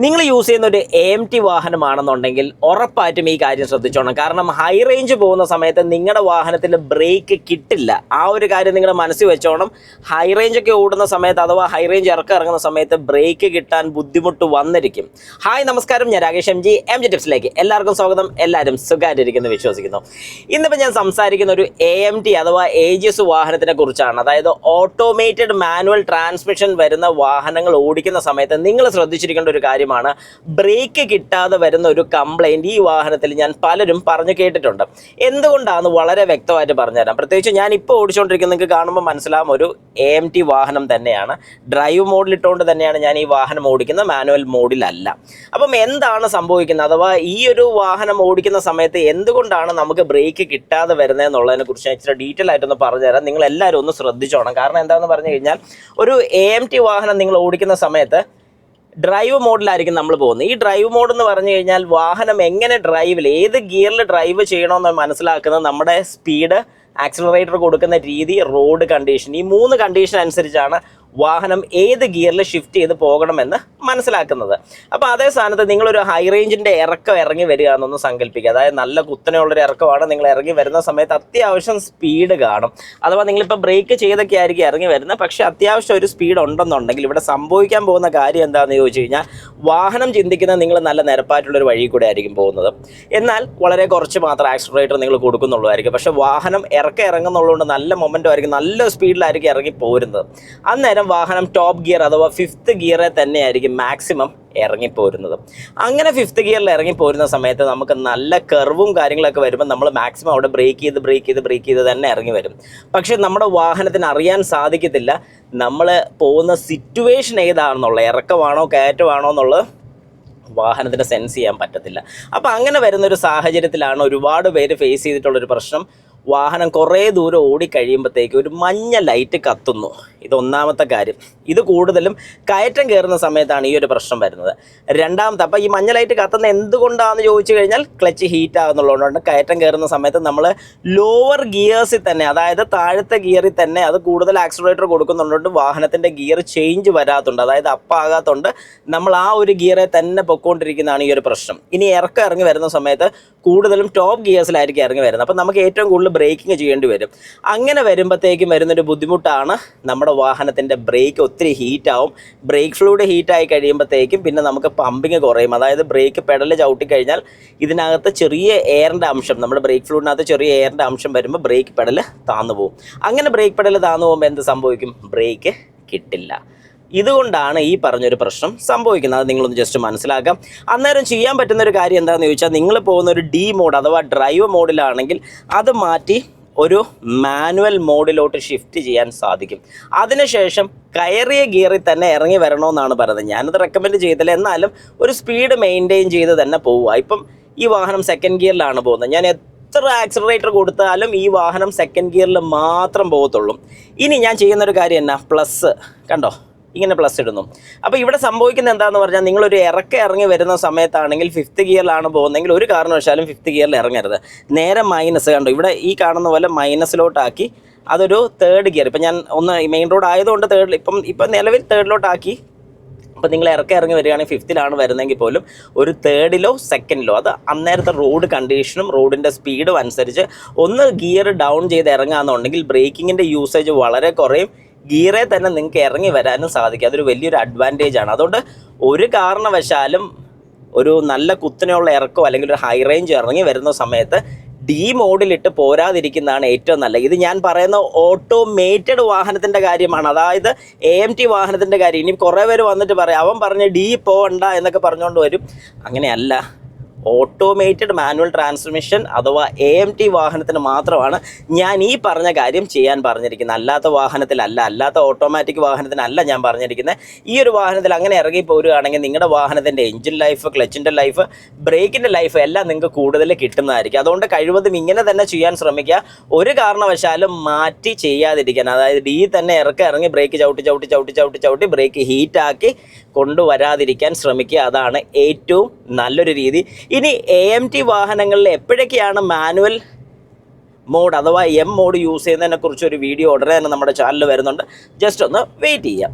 നിങ്ങൾ യൂസ് ചെയ്യുന്ന ഒരു AMT വാഹനമാണെന്നുണ്ടെങ്കിൽ ഉറപ്പായിട്ടും ഈ കാര്യം ശ്രദ്ധിച്ചോണം. കാരണം ഹൈ റേഞ്ച് പോകുന്ന സമയത്ത് നിങ്ങളുടെ വാഹനത്തിൽ ബ്രേക്ക് കിട്ടില്ല. ആ ഒരു കാര്യം നിങ്ങളുടെ മനസ്സിൽ വെച്ചോണം. ഹൈ റേഞ്ച് ഒക്കെ ഓടുന്ന സമയത്ത് അഥവാ ഹൈ റേഞ്ച് ഇറങ്ങുന്ന സമയത്ത് ബ്രേക്ക് കിട്ടാൻ ബുദ്ധിമുട്ട് വന്നിരിക്കും. ഹായ് നമസ്കാരം, ഞാൻ രാകേഷ് MG ടിപ്സിലേക്ക് എല്ലാവർക്കും സ്വാഗതം. എല്ലാവരും സുഖമായിട്ടിരിക്കുന്നു വിശ്വസിക്കുന്നു. ഇന്നിപ്പോൾ ഞാൻ സംസാരിക്കുന്ന ഒരു AMT അഥവാ AGS വാഹനത്തിനെ കുറിച്ചാണ്. അതായത് ഓട്ടോമേറ്റഡ് മാനുവൽ ട്രാൻസ്മിഷൻ വരുന്ന വാഹനങ്ങൾ ഓടിക്കുന്ന സമയത്ത് നിങ്ങൾ ശ്രദ്ധിച്ചിരിക്കേണ്ട ഒരു കാര്യമാണ് ബ്രേക്ക് കിട്ടാതെ വരുന്ന ഒരു കംപ്ലൈൻറ്റ് ഈ വാഹനത്തിൽ ഞാൻ പലരും പറഞ്ഞു കേട്ടിട്ടുണ്ട്. എന്തുകൊണ്ടാണ് വളരെ വ്യക്തമായിട്ട് പറഞ്ഞുതരാം. പ്രത്യേകിച്ച് ഞാൻ ഇപ്പോൾ ഓടിച്ചുകൊണ്ടിരിക്കുന്ന നിങ്ങൾക്ക് കാണുമ്പോൾ മനസ്സിലാവും ഒരു AMT വാഹനം തന്നെയാണ്. ഡ്രൈവ് മോഡിലിട്ടുകൊണ്ട് തന്നെയാണ് ഞാൻ ഈ വാഹനം ഓടിക്കുന്നത്, മാനുവൽ മോഡിലല്ല. അപ്പം എന്താണ് സംഭവിക്കുന്നത്, അഥവാ ഈ ഒരു വാഹനം ഓടിക്കുന്ന സമയത്ത് എന്തുകൊണ്ടാണ് നമുക്ക് ബ്രേക്ക് കിട്ടാതെ വരുന്നത് എന്നുള്ളതിനെ കുറിച്ച് ഇച്ചിരി ഡീറ്റെയിൽ ആയിട്ടൊന്ന് പറഞ്ഞുതരാം. നിങ്ങൾ എല്ലാവരും ഒന്ന് ശ്രദ്ധിച്ചോണം. കാരണം എന്താണെന്ന് പറഞ്ഞു കഴിഞ്ഞാൽ ഒരു AMT വാഹനം നിങ്ങൾ ഓടിക്കുന്ന സമയത്ത് ഡ്രൈവ് മോഡിലായിരിക്കും നമ്മൾ പോകുന്നത്. ഈ ഡ്രൈവ് മോഡ് എന്ന് പറഞ്ഞു കഴിഞ്ഞാൽ വാഹനം എങ്ങനെ ഏത് ഗിയറിൽ ഡ്രൈവ് ചെയ്യണമെന്ന് മനസ്സിലാക്കുന്നത് നമ്മുടെ സ്പീഡ്, ആക്സിലറേറ്റർ കൊടുക്കുന്ന രീതി, റോഡ് കണ്ടീഷൻ, ഈ 3 കണ്ടീഷൻ അനുസരിച്ചാണ് വാഹനം ഏത് ഗിയറിൽ ഷിഫ്റ്റ് ചെയ്ത് പോകണമെന്ന് മനസ്സിലാക്കുന്നത്. അപ്പോൾ അതേ സ്ഥാനത്ത് നിങ്ങളൊരു ഹൈ റേഞ്ചിൻ്റെ ഇറങ്ങി വരിക എന്നൊന്ന് സങ്കല്പിക്കുക. അതായത് നല്ല കുത്തനെയുള്ളൊരു ഇറക്കമാണ്. നിങ്ങൾ ഇറങ്ങി വരുന്ന സമയത്ത് അത്യാവശ്യം സ്പീഡ് കാണും. അഥവാ നിങ്ങളിപ്പോൾ ബ്രേക്ക് ചെയ്തൊക്കെ ആയിരിക്കും ഇറങ്ങി വരുന്നത്, പക്ഷേ അത്യാവശ്യം ഒരു സ്പീഡ് ഉണ്ടെന്നുണ്ടെങ്കിൽ ഇവിടെ സംഭവിക്കാൻ പോകുന്ന കാര്യം എന്താണെന്ന് ചോദിച്ചു കഴിഞ്ഞാൽ വാഹനം ചിന്തിക്കുന്നത് നിങ്ങൾ നല്ല നിരപ്പായിട്ടുള്ളൊരു വഴി കൂടെ ആയിരിക്കും പോകുന്നത്. എന്നാൽ വളരെ കുറച്ച് മാത്രം ആക്സിലറേറ്റർ നിങ്ങൾ കൊടുക്കുന്നുള്ളൂ. പക്ഷേ വാഹനം ഇറങ്ങുന്നുള്ളതുകൊണ്ട് നല്ല മൊമെൻറ്റം ആയിരിക്കും, നല്ല സ്പീഡിലായിരിക്കും ഇറങ്ങി പോരുന്നത്. അന്നേരം വാഹനം ടോപ്പ് ഗിയർ അഥവാ 5th ഗിയറിൽ തന്നെയായിരിക്കും മാക്സിമം ഇറങ്ങിപ്പോരുന്നത്. അങ്ങനെ 5th ഗിയറിൽ ഇറങ്ങിപ്പോരുന്ന സമയത്ത് നമുക്ക് നല്ല കർവും കാര്യങ്ങളൊക്കെ വരുമ്പോൾ നമ്മൾ മാക്സിമം അവിടെ ബ്രേക്ക് ചെയ്ത് തന്നെ ഇറങ്ങി വരും. പക്ഷേ നമ്മുടെ വാഹനത്തിന് അറിയാൻ സാധിക്കത്തില്ല നമ്മൾ പോകുന്ന സിറ്റുവേഷൻ ഏതാണെന്നുള്ളത്, ഇറക്കമാണോ കയറ്റമാണോ എന്നുള്ളത് വാഹനത്തിന് സെൻസ് ചെയ്യാൻ പറ്റത്തില്ല. അപ്പോൾ അങ്ങനെ വരുന്നൊരു സാഹചര്യത്തിലാണ് ഒരുപാട് പേര് ഫേസ് ചെയ്തിട്ടുള്ളൊരു പ്രശ്നം. വാഹനം കുറേ ദൂരം ഓടിക്കഴിയുമ്പോഴത്തേക്ക് ഒരു മഞ്ഞ ലൈറ്റ് കത്തുന്നു. ഇതൊന്നാമത്തെ കാര്യം. ഇത് കൂടുതലും കയറ്റം കയറുന്ന സമയത്താണ് ഈ ഒരു പ്രശ്നം വരുന്നത്. രണ്ടാമത്തെ, അപ്പോൾ ഈ മഞ്ഞ ലൈറ്റ് കത്തുന്ന എന്തുകൊണ്ടാണെന്ന് ചോദിച്ചു കഴിഞ്ഞാൽ ക്ലച്ച് ഹീറ്റ് ആകുന്നുള്ളതുകൊണ്ട് കയറ്റം കയറുന്ന സമയത്ത് നമ്മൾ ലോവർ ഗിയേഴ്സിൽ തന്നെ, അതായത് താഴത്തെ ഗിയറിൽ തന്നെ അത് കൂടുതൽ ആക്സിലറേറ്റർ കൊടുക്കുന്നുണ്ട്, വാഹനത്തിൻ്റെ ഗിയർ ചേഞ്ച് വരാത്തുണ്ട്, അതായത് അപ്പാകാത്തുണ്ട്. നമ്മൾ ആ ഒരു ഗിയറെ തന്നെ പൊയ്ക്കൊണ്ടിരിക്കുന്നതാണ് ഈ ഒരു പ്രശ്നം. ഇനി ഇറങ്ങി വരുന്ന സമയത്ത് കൂടുതലും ടോപ്പ് ഗിയേഴ്സിലായിരിക്കും ഇറങ്ങി വരുന്നത്. അപ്പോൾ നമുക്ക് ഏറ്റവും കൂടുതൽ ബ്രേക്കിങ് ചെയ്യേണ്ടി വരും. അങ്ങനെ വരുമ്പോഴത്തേക്കും വരുന്നൊരു ബുദ്ധിമുട്ടാണ് നമ്മുടെ വാഹനത്തിൻ്റെ ബ്രേക്ക് ഒത്തിരി ഹീറ്റാവും. ബ്രേക്ക് ഫ്ലൂയിഡ് ഹീറ്റായി കഴിയുമ്പോഴത്തേക്കും പിന്നെ നമുക്ക് പമ്പിങ് കുറയും. അതായത് ബ്രേക്ക് പെഡൽ ചവിട്ടിക്കഴിഞ്ഞാൽ ഇതിനകത്ത് ചെറിയ എയറിൻ്റെ അംശം, നമ്മുടെ ബ്രേക്ക് ഫ്ലൂയിഡിനകത്ത് ചെറിയ എയറിൻ്റെ അംശം വരുമ്പോൾ ബ്രേക്ക് പെഡൽ താന്നു പോകും. അങ്ങനെ ബ്രേക്ക് പെഡൽ താന്നു പോകുമ്പോൾ എന്ത് സംഭവിക്കും? ബ്രേക്ക് കിട്ടില്ല. ഇതുകൊണ്ടാണ് ഈ പറഞ്ഞൊരു പ്രശ്നം സംഭവിക്കുന്നത്. അത് നിങ്ങളൊന്ന് ജസ്റ്റ് മനസ്സിലാക്കാം. അന്നേരം ചെയ്യാൻ പറ്റുന്നൊരു കാര്യം എന്താണെന്ന് ചോദിച്ചാൽ, നിങ്ങൾ പോകുന്ന ഒരു D മോഡ് അഥവാ ഡ്രൈവ് മോഡിലാണെങ്കിൽ അത് മാറ്റി ഒരു മാനുവൽ മോഡിലോട്ട് ഷിഫ്റ്റ് ചെയ്യാൻ സാധിക്കും. അതിനുശേഷം കയറിയ ഗിയറിൽ തന്നെ ഇറങ്ങി വരണമെന്നാണ് പറയുന്നത്. ഞാനത് റെക്കമെൻഡ് ചെയ്തില്ല, എന്നാലും ഒരു സ്പീഡ് മെയിൻറ്റെയിൻ ചെയ്ത് തന്നെ പോവുക. ഇപ്പം ഈ വാഹനം 2nd ഗിയറിലാണ് പോകുന്നത്. ഞാൻ എത്ര ആക്സിലറേറ്റർ കൊടുത്താലും ഈ വാഹനം 2nd ഗിയറിൽ മാത്രം പോകത്തുള്ളൂ. ഇനി ഞാൻ ചെയ്യുന്നൊരു കാര്യം എന്നാ, പ്ലസ് കണ്ടോ, ഇങ്ങനെ പ്ലസ് ഇടുന്നു. അപ്പോൾ ഇവിടെ സംഭവിക്കുന്നത് എന്താണെന്ന് പറഞ്ഞാൽ, നിങ്ങളൊരു ഇറങ്ങി വരുന്ന സമയത്താണെങ്കിൽ 5th ഗിയറിലാണ് പോകുന്നതെങ്കിൽ ഒരു കാരണവശാലും 5th ഗിയറിൽ ഇറങ്ങരുത്. നേരെ മൈനസ്, കണ്ടോ ഇവിടെ ഈ കാണുന്ന പോലെ മൈനസിലോട്ടാക്കി അതൊരു 3rd ഗിയർ, ഇപ്പം ഞാൻ ഒന്ന് മെയിൻ റോഡ് ആയതുകൊണ്ട് ഇപ്പം നിലവിൽ 3rdiലോട്ടാക്കി. അപ്പോൾ നിങ്ങൾ ഇറങ്ങി വരികയാണെങ്കിൽ 5th വരുന്നതെങ്കിൽ പോലും ഒരു 3rdiലോ 2ndലോ, അത് അന്നേരത്തെ റോഡ് കണ്ടീഷനും റോഡിൻ്റെ സ്പീഡും അനുസരിച്ച് ഒന്ന് ഗിയർ ഡൗൺ ചെയ്ത് ഇറങ്ങുകയെന്നുണ്ടെങ്കിൽ ബ്രേക്കിങ്ങിൻ്റെ യൂസേജ് വളരെ കുറയും. ഗിയറെ തന്നെ നിങ്ങൾക്ക് ഇറങ്ങി വരാനും സാധിക്കും. അതൊരു വലിയൊരു അഡ്വാൻറ്റേജ് ആണ്. അതുകൊണ്ട് ഒരു കാരണവശാലും ഒരു നല്ല കുത്തനെയുള്ള ഇറക്കോ അല്ലെങ്കിൽ ഒരു ഹൈ റേഞ്ച് ഇറങ്ങി വരുന്ന സമയത്ത് D മോഡിലിട്ട് പോരാതിരിക്കുന്നതാണ് ഏറ്റവും നല്ലത്. ഇത് ഞാൻ പറയുന്ന ഓട്ടോമേറ്റഡ് വാഹനത്തിൻ്റെ കാര്യമാണ്, അതായത് AMT വാഹനത്തിൻ്റെ കാര്യം. ഇനി കുറേ പേര് വന്നിട്ട് പറയാം, അവൻ പറഞ്ഞ് D പോകണ്ട എന്നൊക്കെ പറഞ്ഞുകൊണ്ട് വരും. അങ്ങനെയല്ല. ഓട്ടോമേറ്റഡ് മാനുവൽ ട്രാൻസ്മിഷൻ അഥവാ AMT വാഹനത്തിന് മാത്രമാണ് ഞാൻ ഈ പറഞ്ഞ കാര്യം ചെയ്യാൻ പറഞ്ഞിരിക്കുന്നത്. അല്ലാത്ത ഓട്ടോമാറ്റിക് വാഹനത്തിനല്ല ഞാൻ പറഞ്ഞിരിക്കുന്നത്. ഈ ഒരു വാഹനത്തിൽ അങ്ങനെ ഇറങ്ങി പോരുകയാണെങ്കിൽ നിങ്ങളുടെ വാഹനത്തിൻ്റെ എഞ്ചിൻ ലൈഫ്, ക്ലച്ചിൻ്റെ ലൈഫ്, ബ്രേക്കിൻ്റെ ലൈഫ് എല്ലാം നിങ്ങൾക്ക് കൂടുതൽ കിട്ടുന്നതായിരിക്കും. അതുകൊണ്ട് കഴിവതും ഇങ്ങനെ തന്നെ ചെയ്യാൻ ശ്രമിക്കുക. ഒരു കാരണവശാലും മാറ്റി ചെയ്യാതിരിക്കാൻ, അതായത് D തന്നെ ഇറങ്ങി ബ്രേക്ക് ചവിട്ടി ബ്രേക്ക് ഹീറ്റാക്കി കൊണ്ടുവരാതിരിക്കാൻ ശ്രമിക്കുക. അതാണ് ഏറ്റവും നല്ലൊരു രീതി. ഇനി AMT വാഹനങ്ങളിൽ എപ്പോഴൊക്കെയാണ് മാനുവൽ മോഡ് അഥവാ M മോഡ് യൂസ് ചെയ്യുന്നതിനെക്കുറിച്ചൊരു വീഡിയോ ഉടനെ തന്നെ നമ്മുടെ ചാനലിൽ വരുന്നുണ്ട്. ജസ്റ്റ് ഒന്ന് വെയിറ്റ് ചെയ്യാം.